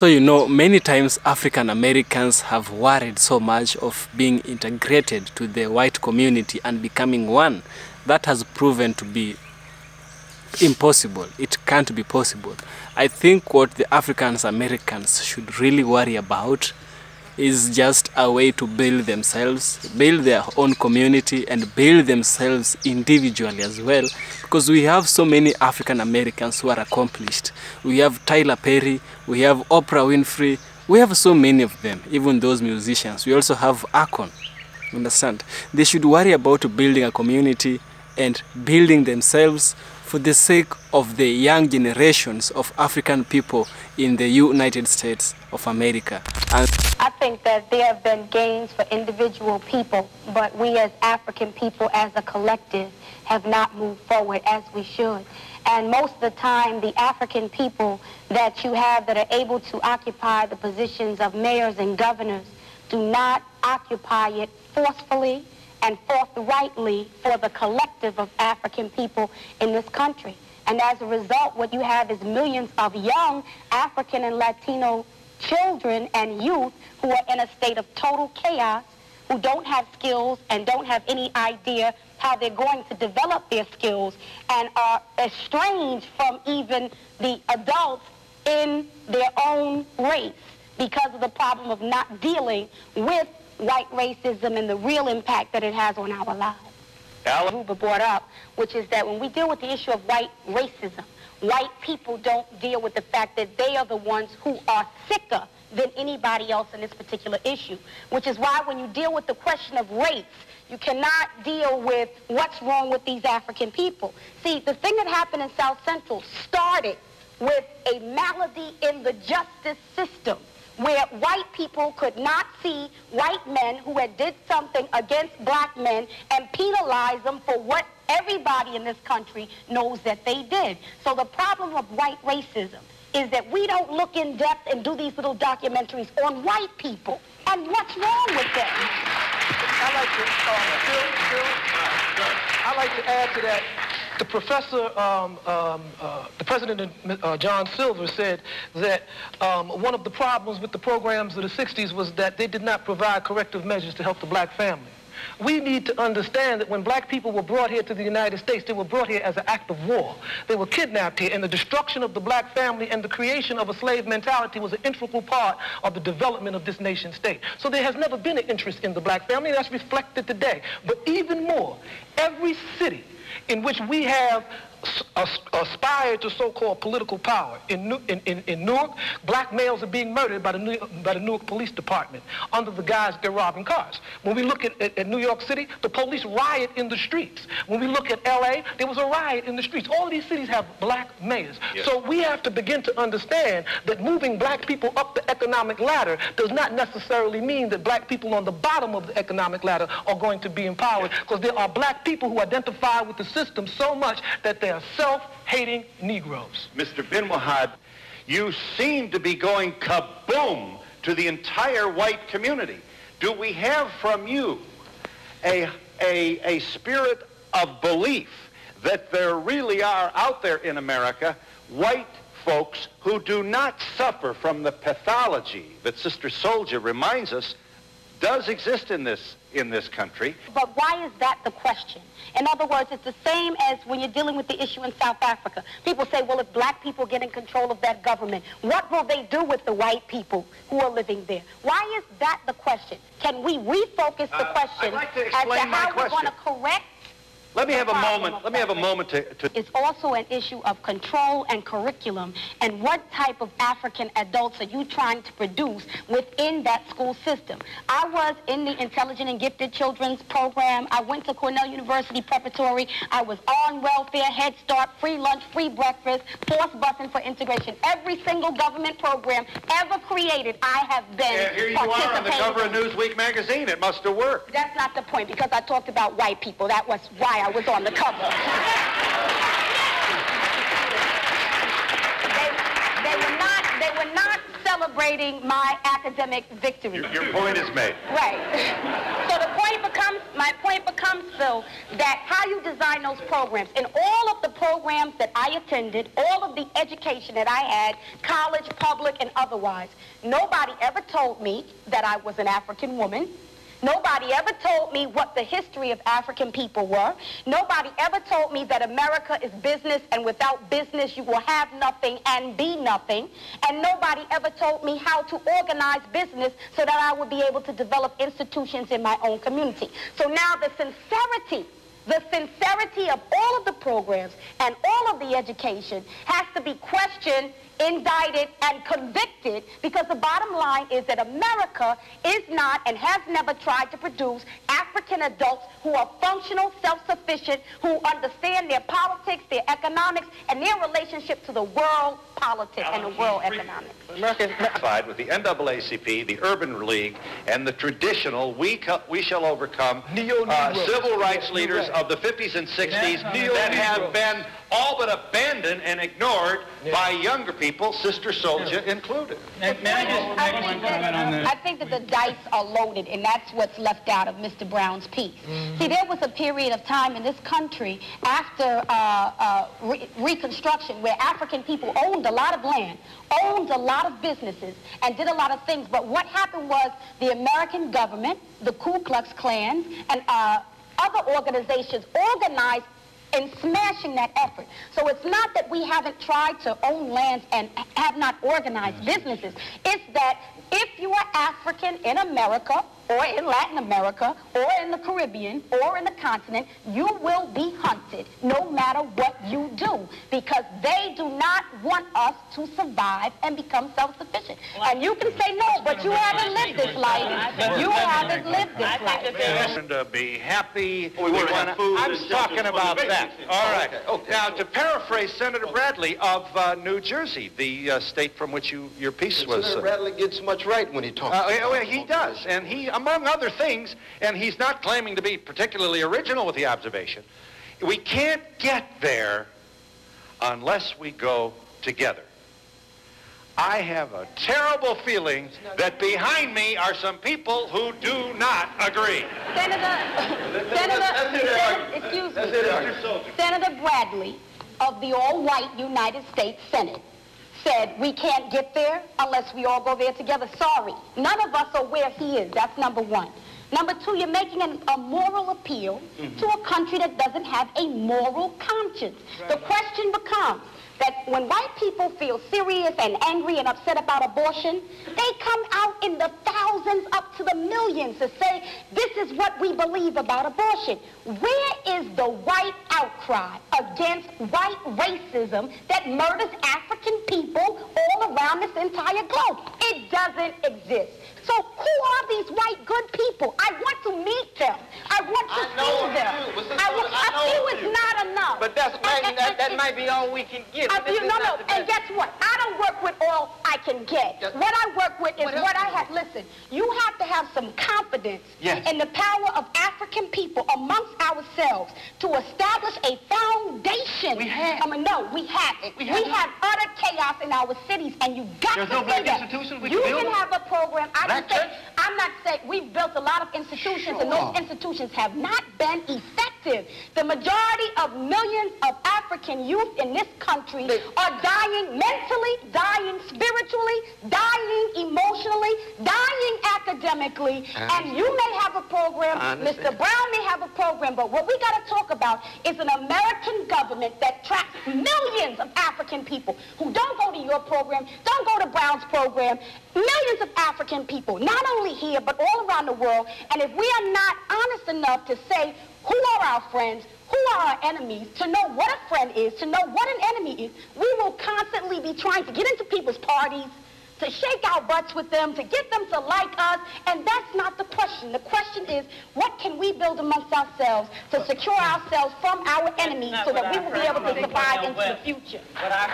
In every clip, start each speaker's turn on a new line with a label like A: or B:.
A: So, you know, many times African Americans have worried so much of being integrated to the white community and becoming one. That has proven to be impossible. It can't be possible. I think what the African Americans should really worry about is just a way to build themselves, build their own community, and build themselves individually as well. Because we have so many African Americans who are accomplished. We have Tyler Perry, we have Oprah Winfrey, we have so many of them, even those musicians. We also have Akon. Understand? They should worry about building a community and building themselves for the sake of the young generations of African people in the United States of America. And
B: I think that there have been gains for individual people, but we as African people, as a collective, have not moved forward as we should. And most of the time, the African people that you have that are able to occupy the positions of mayors and governors do not occupy it forcefully and forthrightly for the collective of African people in this country. And as a result, what you have is millions of young African and Latino children and youth who are in a state of total chaos, who don't have skills and don't have any idea how they're going to develop their skills, and are estranged from even the adults in their own race because of the problem of not dealing with white racism and the real impact that it has on our lives. Ruba brought up, which is that when we deal with the issue of white racism, white people don't deal with the fact that they are the ones who are sicker than anybody else in this particular issue, which is why when you deal with the question of race, you cannot deal with what's wrong with these African people. See, the thing that happened in South Central started with a malady in the justice system, where white people could not see white men who had did something against black men and penalize them for what everybody in this country knows that they did. So the problem of white racism is that we don't look in depth and do these little documentaries on white people and what's wrong with them.
C: I'd like to add to that. The professor, the president, John Silver, said that one of the problems with the programs of the 60s was that they did not provide corrective measures to help the black family. We need to understand that when black people were brought here to the United States, they were brought here as an act of war. They were kidnapped here, and the destruction of the black family and the creation of a slave mentality was an integral part of the development of this nation state. So there has never been an interest in the black family, and that's reflected today. But even more, every city in which we have aspired to so-called political power. In Newark, black males are being murdered by the Newark Police Department under the guise they're robbing cars. When we look at New York City, the police riot in the streets. When we look at LA, there was a riot in the streets. All of these cities have black mayors. Yes. So we have to begin to understand that moving black people up the economic ladder does not necessarily mean that black people on the bottom of the economic ladder are going to be empowered, because there are black people who identify with the system so much that they are self-hating Negroes.
D: Mr. Bin Wahad, you seem to be going kaboom to the entire white community. Do we have from you a spirit of belief that there really are out there in America white folks who do not suffer from the pathology that Sister Souljah reminds us does exist in this country?
B: But why is that the question? In other words, it's the same as when you're dealing with the issue in South Africa. People say, well, if black people get in control of that government, what will they do with the white people who are living there? Why is that the question? Can we refocus the question
D: I'd like to
B: as
D: explain
B: to how we're going to correct?
D: Let me have a moment to...
B: It's also an issue of control and curriculum, and what type of African adults are you trying to produce within that school system? I was in the Intelligent and Gifted Children's program. I went to Cornell University Preparatory. I was on welfare, Head Start, free lunch, free breakfast, forced busing for integration. Every single government program ever created, I have been
D: here you are on the cover of Newsweek magazine. It must have worked.
B: That's not the point, because I talked about white people. That was why I was on the cover. They were not celebrating my academic victory.
D: Your point is made.
B: Right. So the point becomes becomes, Phil, that how you design those programs. In all of the programs that I attended, all of the education that I had, college, public, and otherwise, nobody ever told me that I was an African woman. Nobody ever told me what the history of African people were. Nobody ever told me that America is business, and without business you will have nothing and be nothing. And nobody ever told me how to organize business so that I would be able to develop institutions in my own community. So now the sincerity of all of the programs and all of the education has to be questioned, indicted, and convicted, because the bottom line is that America is not and has never tried to produce African adults who are functional, self-sufficient, who understand their politics, their economics, and their relationship to the world politics and the world economics.
D: America is with the NAACP, the Urban League, and the traditional We Shall Overcome civil rights leaders of the 50s and 60s that have been all but abandoned and ignored by younger people, Sister Souljah included.
B: I think that the dice are loaded, and that's what's left out of Mr. Brown's piece. See, there was a period of time in this country after Reconstruction where African people owned a lot of land, owned a lot of businesses, and did a lot of things. But what happened was the American government, the Ku Klux Klans, and other organizations organized in smashing that effort. So it's not that we haven't tried to own lands and have not organized businesses. It's that if you are African in America, or in Latin America, or in the Caribbean, or in the continent, you will be hunted no matter what you do, because they do not want us to survive and become self-sufficient. And you can say no, but you haven't lived this life. You haven't lived this life.
D: And be happy. I'm talking about that. All right. Now, to paraphrase Senator Bradley of New Jersey, the state from which your piece was...
E: Senator Bradley gets much right when he talks.
D: He does, and he, among other things, and he's not claiming to be particularly original with the observation, we can't get there unless we go together. I have a terrible feeling that behind me are some people who do not agree.
B: Senator Bradley of the all-white United States Senate said we can't get there unless we all go there together. Sorry, none of us are where he is. That's number one. Number two, you're making a moral appeal to a country that doesn't have a moral conscience. The question becomes that when white people feel serious and angry and upset about abortion, they come out in the thousands up to the millions to say, this is what we believe about abortion. Where is the white outcry against white racism that murders African people all around this entire globe? It doesn't exist. So who are these white good people? I want to meet them. I want to see them. A few is not enough.
E: But that might be all we can get.
B: And guess what? I don't work with all I can get. What I work with is what I have. Listen, you have to have some confidence in the power of African people amongst ourselves to establish a foundation.
E: We have.
B: No, we haven't. We have utter chaos in our cities, and you got to say that. You can have a program. I'm not saying we've built a lot of institutions, and those institutions have not been effective. The majority of millions of African youth in this country are dying mentally, dying spiritually, dying emotionally, dying academically. And you may have a program, Mr. Brown may have a program, but what we got to talk about is an American government that tracks millions of African people who don't go to your program, don't go to Brown's program, millions of African people, not only here, but all around the world. And if we are not honest enough to say who are our friends, who are our enemies, to know what a friend is, to know what an enemy is, we will constantly be trying to get into people's parties, to shake our butts with them, to get them to like us, and that's not the question. The question is, what can we build amongst ourselves to secure ourselves from our enemies so that we will be able to survive into the future?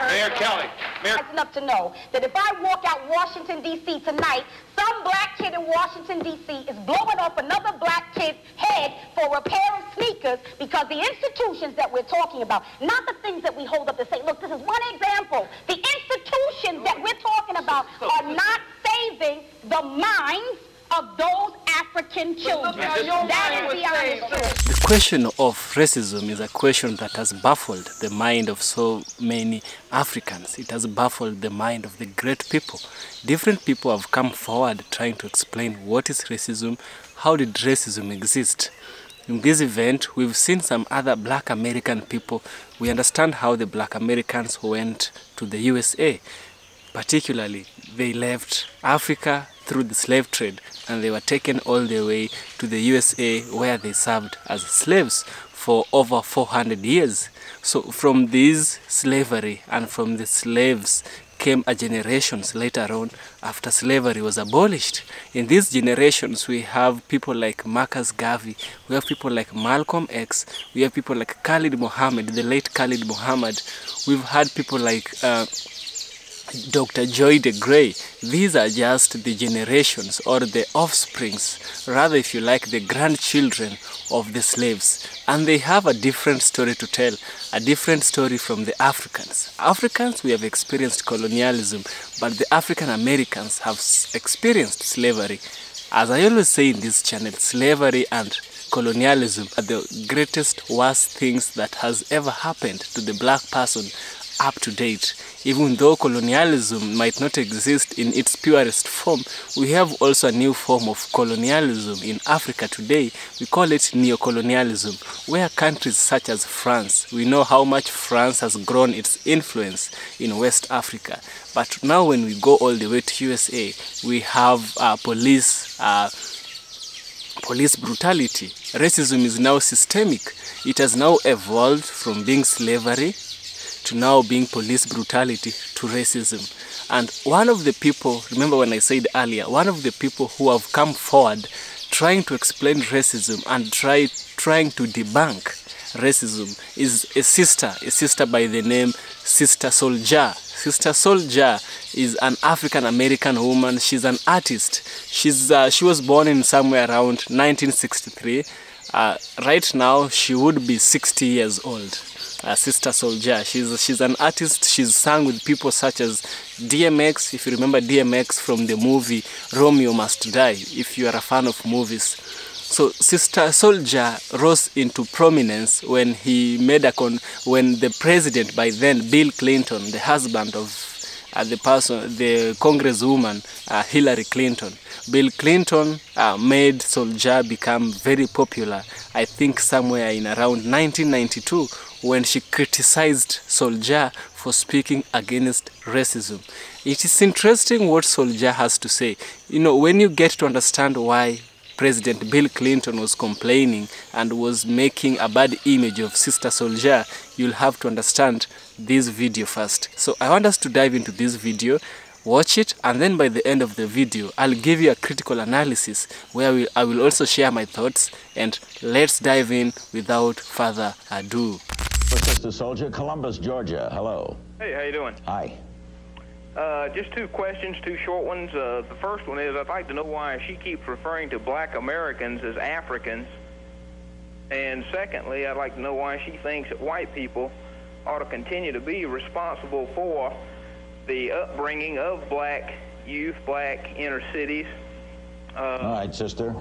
D: Mayor Kelly.
B: It's enough to know that if I walk out Washington, D.C. tonight, some black kid in Washington, D.C. is blowing up another black kid's head for a pair of sneakers because the institutions that we're talking about, not the things that we hold up to say, look, this is one example. The institutions that we're talking about are not saving the minds of those African African children. That is the honest.
A: The question of racism is a question that has baffled the mind of so many Africans. It has baffled the mind of the great people. Different people have come forward trying to explain what is racism, how did racism exist. In this event, we've seen some other black American people. We understand how the black Americans went to the USA. Particularly, they left Africa through the slave trade and they were taken all the way to the USA where they served as slaves for over 400 years. So from this slavery and from the slaves came a generations later on after slavery was abolished. In these generations we have people like Marcus Garvey, we have people like Malcolm X, we have people like Khalid Muhammad, the late Khalid Muhammad, we've had people like Dr. Joy de Grey. These are just the generations or the offsprings, rather if you like the grandchildren of the slaves, and they have a different story to tell, a different story from the Africans. Africans, we have experienced colonialism, but the African Americans have experienced slavery. As I always say in this channel, slavery and colonialism are the greatest, worst things that has ever happened to the black person up to date. Even though colonialism might not exist in its purest form, we have also a new form of colonialism in Africa today. We call it neocolonialism, where countries such as France, we know how much France has grown its influence in West Africa. But now when we go all the way to USA, we have police brutality. Racism is now systemic. It has now evolved from being slavery to now being police brutality to racism. And one of the people, remember when I said earlier, one of the people who have come forward trying to explain racism and trying to debunk racism is a sister by the name Sister Souljah. Sister Souljah is an African American woman. She's an artist. She was born in somewhere around 1963. Right now she would be 60 years old. Sister Souljah. She's an artist. She's sung with people such as DMX, if you remember DMX from the movie Romeo Must Die, if you are a fan of movies. So Sister Souljah rose into prominence when when the president by then, Bill Clinton, the husband of the congresswoman Hillary Clinton. Bill Clinton made Souljah become very popular, I think somewhere in around 1992, when she criticized Souljah for speaking against racism. It is interesting what Souljah has to say. You know, when you get to understand why President Bill Clinton was complaining and was making a bad image of Sister Souljah, you'll have to understand this video first. So I want us to dive into this video, watch it, and then by the end of the video, I'll give you a critical analysis where I will also share my thoughts, and let's dive in without further ado.
F: Sister Souljah, Columbus, Georgia. Hello.
G: Hey, how you doing?
F: Hi.
G: Just two questions, two short ones. The first one is, I'd like to know why she keeps referring to black Americans as Africans. And secondly, I'd like to know why she thinks that white people ought to continue to be responsible for the upbringing of black youth, black inner cities.
F: All right, sister.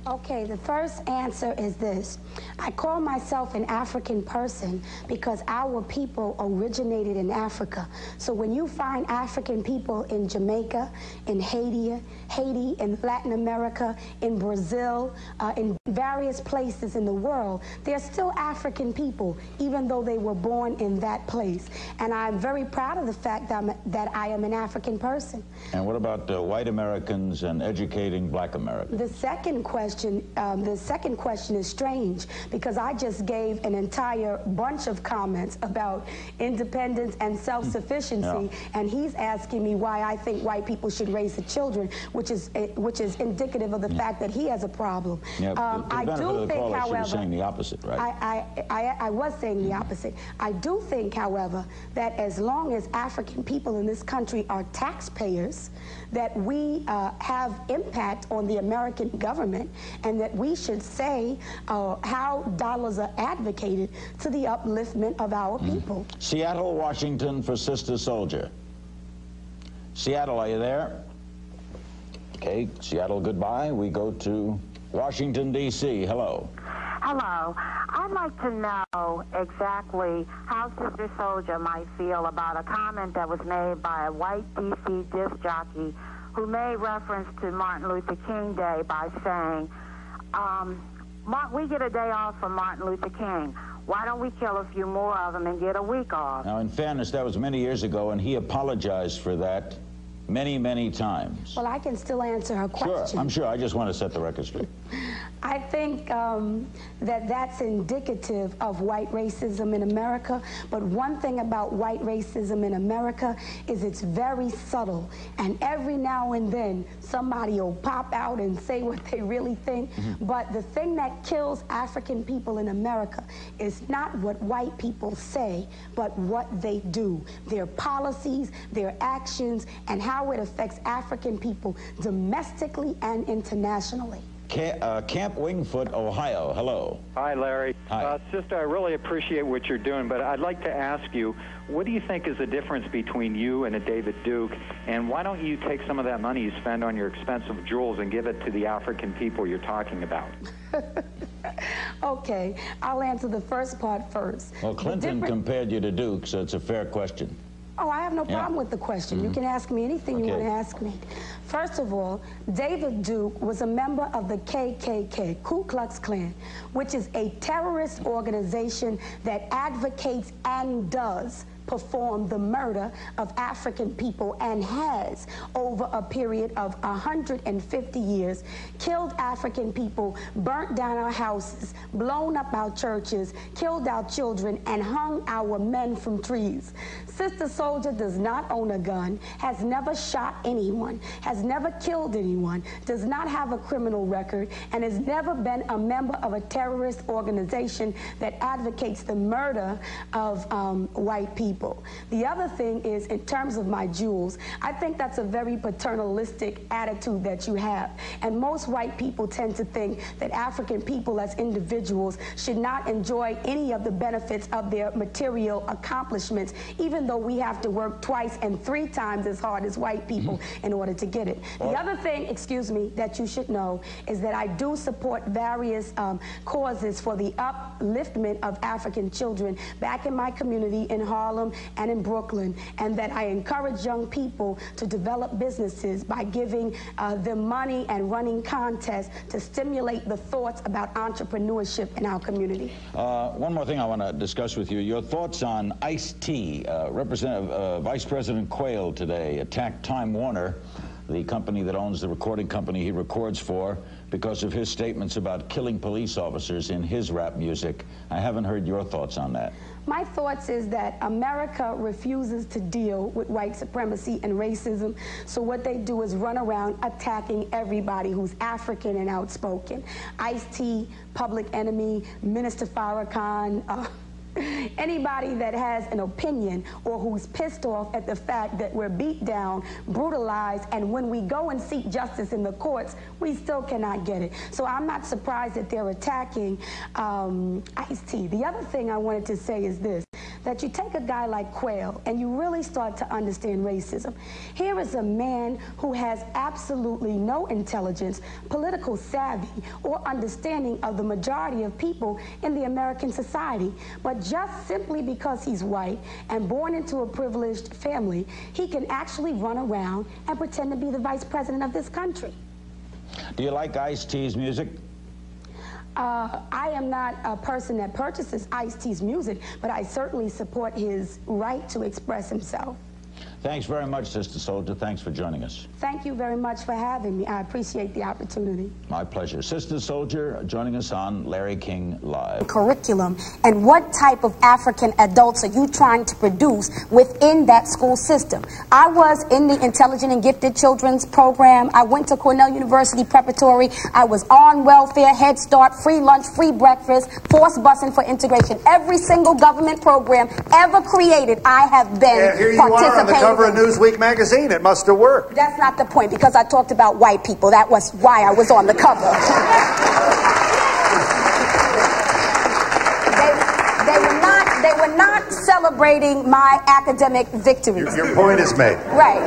H: Okay, the first answer is this. I call myself an African person because our people originated in Africa. So when you find African people in Jamaica, in Haiti, in Latin America, in Brazil, in various places in the world, they're still African people, even though they were born in that place. And I'm very proud of the fact that I am an African person.
F: And what about white Americans and educating black Americans?
H: The second question is strange because I just gave an entire bunch of comments about independence and self-sufficiency, and he's asking me why I think white people should raise the children, which is indicative of the fact that he has a problem. I do think, however,
F: you're saying the opposite, right?
H: I was saying the opposite. I do think, however, that as long as African people in this country are taxpayers, that we have impact on the American government, and that we should say how dollars are advocated to the upliftment of our people.
F: Seattle, Washington for Sister Souljah. Seattle, are you there? Okay, Seattle, goodbye. We go to Washington, D.C., hello.
I: Hello. I'd like to know exactly how Sister Souljah might feel about a comment that was made by a white D.C. disc jockey who made reference to Martin Luther King Day by saying, we get a day off from Martin Luther King. Why don't we kill a few more of them and get a week off?
F: Now, in fairness, that was many years ago, and he apologized for that many, many times.
H: Well, I can still answer her question.
F: Sure, I'm sure. I just want to set the record straight.
H: I think that that's indicative of white racism in America. But one thing about white racism in America is it's very subtle. And every now and then, somebody will pop out and say what they really think. But the thing that kills African people in America is not what white people say, but what they do. Their policies, their actions, and how it affects African people domestically and internationally.
F: Camp Wingfoot, Ohio. Hello.
J: Hi, Larry.
F: Hi.
J: Sister, I really appreciate what you're doing, but I'd like to ask you, what do you think is the difference between you and a David Duke, and why don't you take some of that money you spend on your expensive jewels and give it to the African people you're talking about?
H: Okay, I'll answer the first part first.
F: Well, Clinton compared you to Duke, so it's a fair question.
H: Oh, I have no problem with the question. You can ask me anything you want to ask me. First of all, David Duke was a member of the KKK, Ku Klux Klan, which is a terrorist organization that advocates and does perform the murder of African people and has, over a period of 150 years, killed African people, burnt down our houses, blown up our churches, killed our children, and hung our men from trees. Sister Souljah does not own a gun, has never shot anyone, has never killed anyone, does not have a criminal record, and has never been a member of a terrorist organization that advocates the murder of white people. The other thing is, in terms of my jewels, I think that's a very paternalistic attitude that you have. And most white people tend to think that African people as individuals should not enjoy any of the benefits of their material accomplishments, even though we have to work twice and 3 times as hard as white people in order to get it. The other thing, excuse me, that you should know is that I do support various causes for the upliftment of African children back in my community in Harlem and in Brooklyn, and that I encourage young people to develop businesses by giving them money and running contests to stimulate the thoughts about entrepreneurship in our community.
F: One more thing I want to discuss with you. Your thoughts on Ice-T. Vice President Quayle today attacked Time Warner, the company that owns the recording company he records for, because of his statements about killing police officers in his rap music. I haven't heard your thoughts on that.
H: My thoughts is that America refuses to deal with white supremacy and racism, so what they do is run around attacking everybody who's African and outspoken. Ice-T, Public Enemy, Minister Farrakhan, anybody that has an opinion or who's pissed off at the fact that we're beat down, brutalized, and when we go and seek justice in the courts, we still cannot get it. So I'm not surprised that they're attacking Ice-T. The other thing I wanted to say is this, that you take a guy like Quayle and you really start to understand racism. Here is a man who has absolutely no intelligence, political savvy, or understanding of the majority of people in the American society. But just simply because he's white and born into a privileged family, he can actually run around and pretend to be the vice president of this country.
F: Do you like Ice-T's music?
H: I am not a person that purchases Ice-T's music, but I certainly support his right to express himself.
F: Thanks very much, Sister Souljah. Thanks for joining us.
H: Thank you very much for having me. I appreciate the opportunity.
F: My pleasure. Sister Souljah joining us on Larry King Live.
H: Curriculum, and what type of African adults are you trying to produce within that school system? I was in the Intelligent and Gifted Children's program. I went to Cornell University Preparatory. I was on welfare, Head Start, free lunch, free breakfast, forced busing for integration. Every single government program ever created, I have been
K: here you are on the cover of Newsweek magazine. It must have worked.
H: That's not the point, because I talked about white people. That was why I was on the cover. They were not celebrating my academic victories.
K: Your point is made.
H: Right.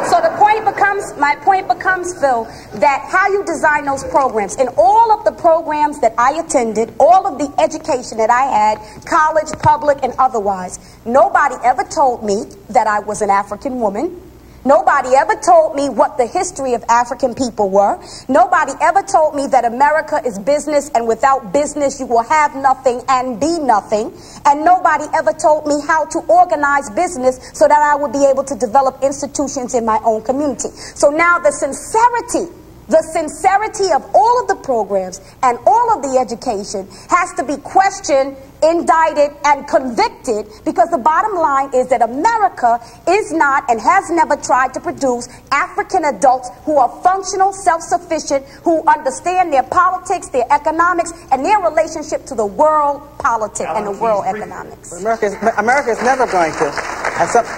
H: So the point becomes becomes, Phil, that how you design those programs. In all of the programs that I attended, all of the education that I had, college, public, and otherwise, nobody ever told me that I was an African woman. Nobody ever told me what the history of African people were. Nobody ever told me that America is business, and without business you will have nothing and be nothing. And nobody ever told me how to organize business so that I would be able to develop institutions in my own community. So now the sincerity of all of the programs and all of the education has to be questioned, indicted, and convicted, because the bottom line is that America is not and has never tried to produce African adults who are functional, self-sufficient, who understand their politics, their economics, and their relationship to the world politics and the world economics.
L: America's never going to.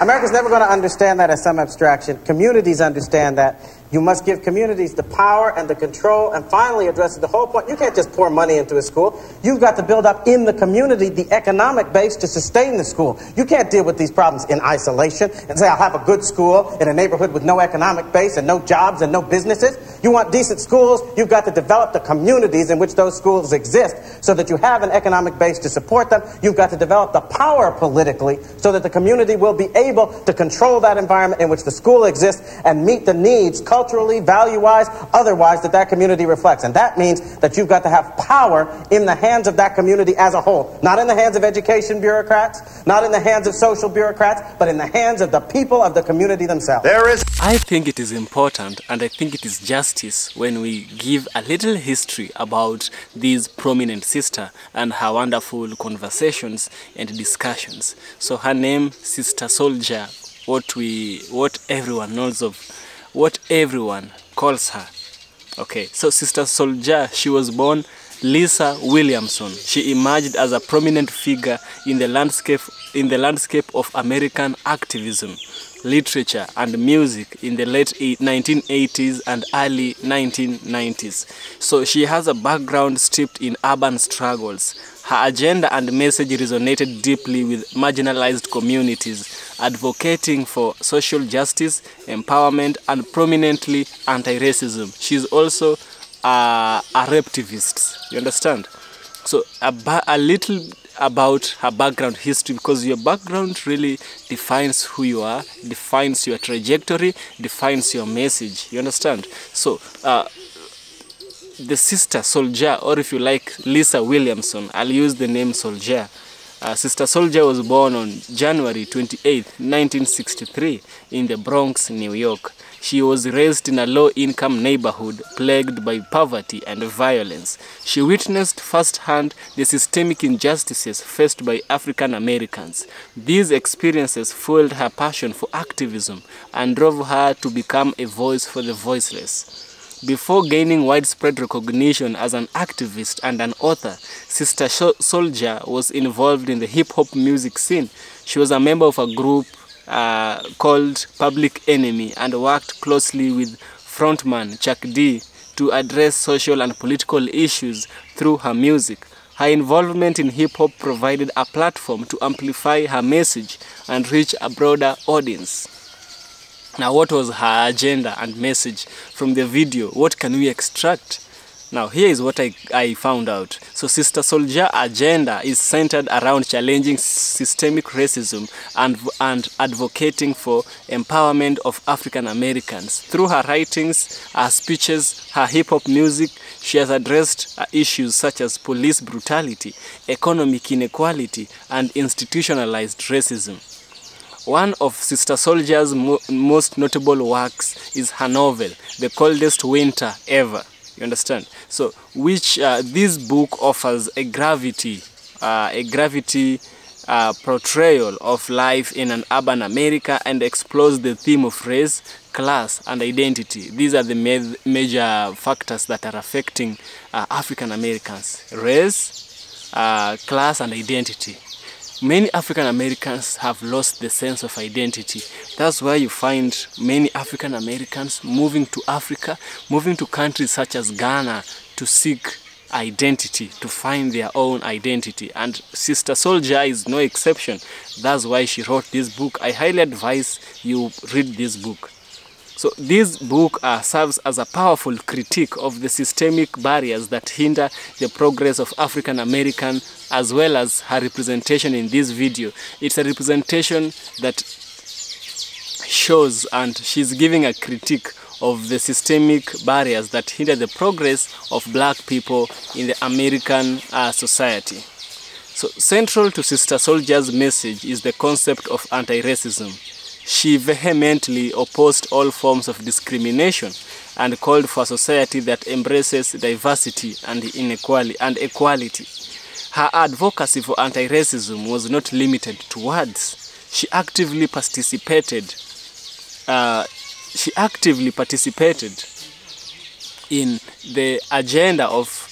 L: America's never going to understand that as some abstraction. Communities understand that. You must give communities the power and the control, and finally address the whole point. You can't just pour money into a school. You've got to build up in the community the economic base to sustain the school. You can't deal with these problems in isolation and say, I'll have a good school in a neighborhood with no economic base and no jobs and no businesses. You want decent schools, you've got to develop the communities in which those schools exist so that you have an economic base to support them. You've got to develop the power politically so that the community will be able to control that environment in which the school exists and meet the needs culturally, value-wise, otherwise, that community reflects. And that means that you've got to have power in the hands of that community as a whole. Not in the hands of education bureaucrats, not in the hands of social bureaucrats, but in the hands of the people of the community themselves.
A: I think it is important, and I think it is justice when we give a little history about this prominent sister and her wonderful conversations and discussions. So her name, Sister Souljah, what everyone knows of, what everyone calls her. Okay, so Sister Souljah, she was born Lisa Williamson. She emerged as a prominent figure in the landscape of American activism, literature, and music in the late 1980s and early 1990s. So she has a background steeped in urban struggles. Her agenda and message resonated deeply with marginalized communities, advocating for social justice, empowerment, and prominently anti-racism. She's also a reptivist, you understand? So a little about her background history, because your background really defines who you are, defines your trajectory, defines your message, you understand? So the Sister Souljah, or if you like, Lisa Williamson, I'll use the name Souljah. Sister Souljah was born on January 28, 1963 in the Bronx, New York. She was raised in a low-income neighborhood plagued by poverty and violence. She witnessed firsthand the systemic injustices faced by African Americans. These experiences fueled her passion for activism and drove her to become a voice for the voiceless. Before gaining widespread recognition as an activist and an author, Sister Souljah was involved in the hip-hop music scene. She was a member of a group called Public Enemy and worked closely with frontman Chuck D to address social and political issues through her music. Her involvement in hip-hop provided a platform to amplify her message and reach a broader audience. Now, what was her agenda and message from the video? What can we extract? Now, here is what I found out. So, Sister Souljah's agenda is centered around challenging systemic racism and advocating for empowerment of African Americans. Through her writings, her speeches, her hip-hop music, she has addressed issues such as police brutality, economic inequality, and institutionalized racism. One of Sister Souljah's most notable works is her novel, The Coldest Winter Ever. You understand? So, this book offers a gravity portrayal of life in an urban America and explores the theme of race, class, and identity. These are the major factors that are affecting African Americans: race, class, and identity. Many African Americans have lost the sense of identity. That's why you find many African Americans moving to Africa, moving to countries such as Ghana to seek identity, to find their own identity. And Sister Souljah is no exception. That's why she wrote this book. I highly advise you read this book. So this book serves as a powerful critique of the systemic barriers that hinder the progress of African American, as well as her representation in this video. It's a representation that shows, and she's giving a critique of the systemic barriers that hinder the progress of black people in the American society. So central to Sister Souljah's message is the concept of anti-racism. She vehemently opposed all forms of discrimination and called for a society that embraces diversity and equality. Her advocacy for anti-racism was not limited to words. She actively participated in the agenda of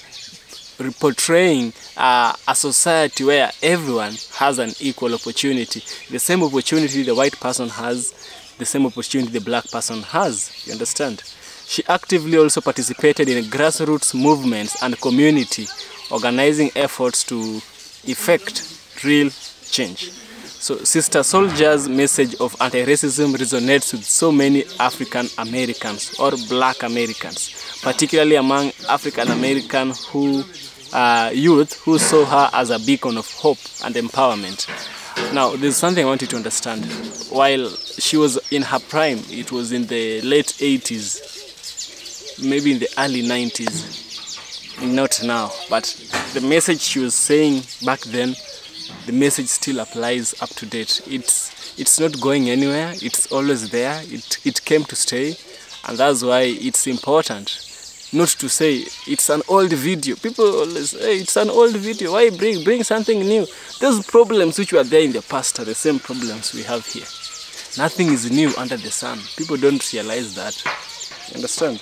A: portraying a society where everyone has an equal opportunity. The same opportunity the white person has, the same opportunity the black person has. You understand? She actively also participated in grassroots movements and community organizing efforts to effect real change. So Sister Souljah's message of anti-racism resonates with so many African Americans or black Americans, particularly among African American youth who saw her as a beacon of hope and empowerment. Now, there's something I want you to understand. While she was in her prime, it was in the late 80s, maybe in the early 90s, not now, but the message she was saying back then, the message still applies up to date. It's not going anywhere. It's always there. It came to stay, and that's why it's important not to say it's an old video. People always say it's an old video. Why bring something new? Those problems which were there in the past are the same problems we have here. Nothing is new under the sun. People don't realize that. You understand?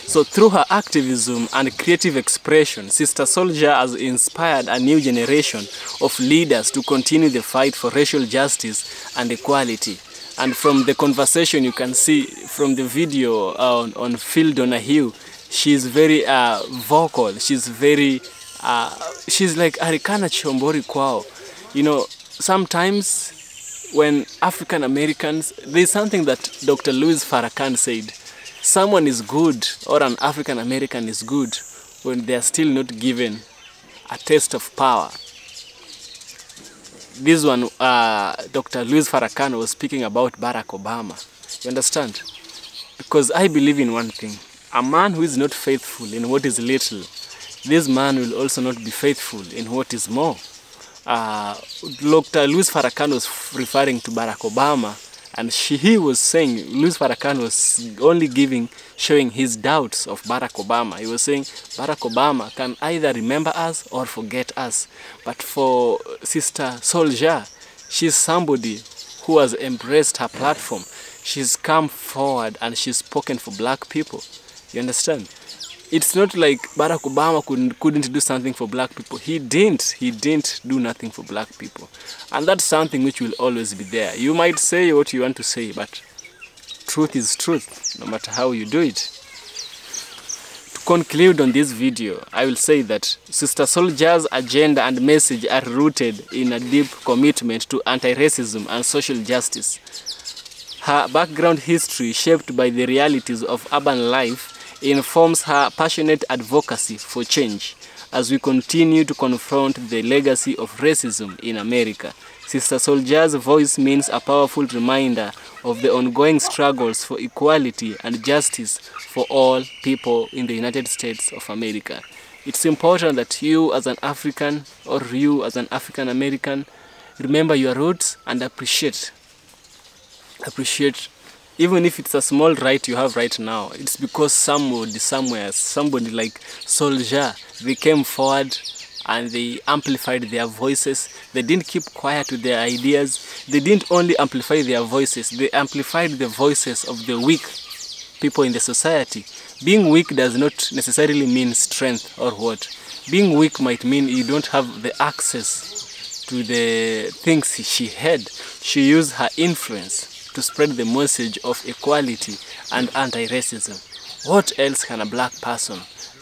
A: So through her activism and creative expression, Sister Souljah has inspired a new generation of leaders to continue the fight for racial justice and equality. And from the conversation you can see from the video on Phil Donahue, she's very vocal. She's very, she's like Arikana Chombori Kwao. You know, sometimes when African Americans, there's something that Dr. Louis Farrakhan said. Someone is good, or an African American is good, when they are still not given a taste of power. This one, Dr. Louis Farrakhan was speaking about Barack Obama. You understand? Because I believe in one thing. A man who is not faithful in what is little, this man will also not be faithful in what is more. Dr. Louis Farrakhan was referring to Barack Obama, and he was saying, Louis Farrakhan was only showing his doubts of Barack Obama. He was saying Barack Obama can either remember us or forget us. But for Sister Souljah, she's somebody who has embraced her platform. She's come forward and she's spoken for black people. You understand? It's not like Barack Obama couldn't do something for black people. He didn't do nothing for black people. And that's something which will always be there. You might say what you want to say, but truth is truth, no matter how you do it. To conclude on this video, I will say that Sister Souljah's agenda and message are rooted in a deep commitment to anti-racism and social justice. Her background history, shaped by the realities of urban life, informs her passionate advocacy for change as we continue to confront the legacy of racism in America. Sister Souljah's voice means a powerful reminder of the ongoing struggles for equality and justice for all people in the United States of America. It's important that you as an African or you as an African American remember your roots and appreciate even if it's a small right you have right now. It's because somebody somewhere, somebody like Souljah, they came forward and they amplified their voices. They didn't keep quiet with their ideas. They didn't only amplify their voices, they amplified the voices of the weak people in the society. Being weak does not necessarily mean strength or what. Being weak might mean you don't have the access to the things she had. She used her influence to spread the message of equality and anti-racism. What else can a black person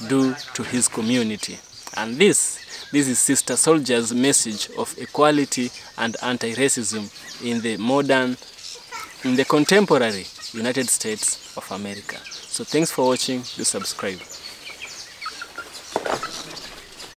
A: do to his community? And this is Sister Souljah's message of equality and anti-racism in the modern in the contemporary United States of America. So thanks for watching. Do subscribe.